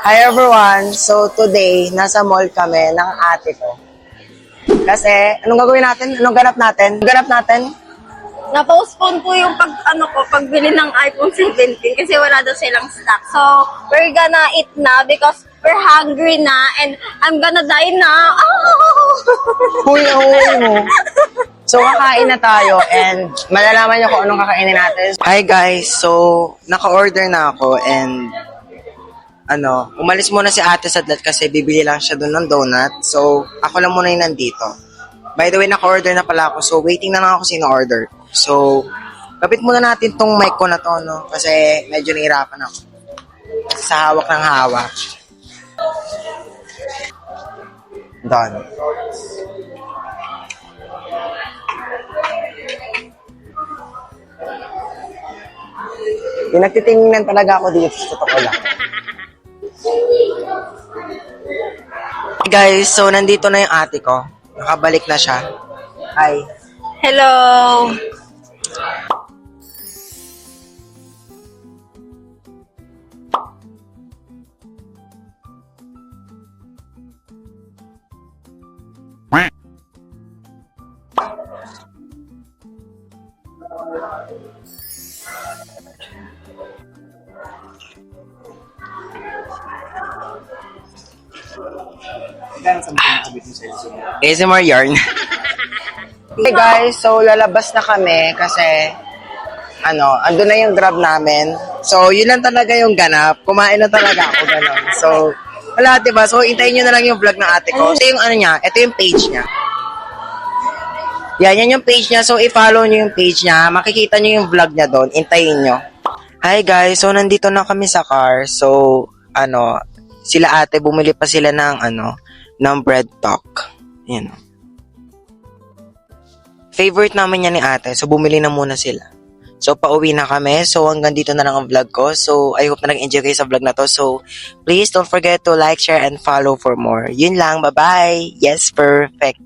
Hi everyone! So today, nasa mall kami ng ate ko. Kasi, anong gagawin natin? Anong ganap natin? Ganap natin? Na-postpone po yung pagbili ng iPhone 17 kasi wala daw silang stock. So, we're gonna eat na because we're hungry na and I'm gonna die na. Oh! Huy mo. So, kakain na tayo and malalaman niyo kung anong kakainin natin. Hi guys! So, naka-order na ako and umalis muna si ate Sadlat kasi bibili lang siya doon ng donut. So, ako lang muna yung nandito. By the way, naka-order na pala ako. So, waiting na lang ako sino order. So, kapit muna natin tong mic ko na to, no? Kasi medyo nahirapan ako. Kasi sa hawak ng hawak. Done. Pinagtitingnan talaga ako dito sa totoo lang. Hey guys, so nandito na yung ate ko. Nakabalik na siya. Hi. Hello! ASMR yarn. Hey guys, so lalabas na kami kasi andun na yung grab namin. So, yun lang talaga yung ganap. Kumain na talaga ako, gano'n. So, wala, diba? So, hintayin nyo na lang yung vlog ng ate ko. Ito yung niya, ito yung page niya. Yan yung page niya. So, i-follow nyo yung page niya. Makikita nyo yung vlog niya doon. Hintayin nyo. Hi guys, so nandito na kami sa car. So, sila ate, bumili pa sila ng bread talk. Yan. Favorite naman yan ni ate. So, bumili na muna sila. So, pauwi na kami. So, hanggang dito na lang ang vlog ko. So, I hope na nag-enjoy kayo sa vlog na to. So, please don't forget to like, share, and follow for more. Yun lang. Bye-bye. Yes, perfect.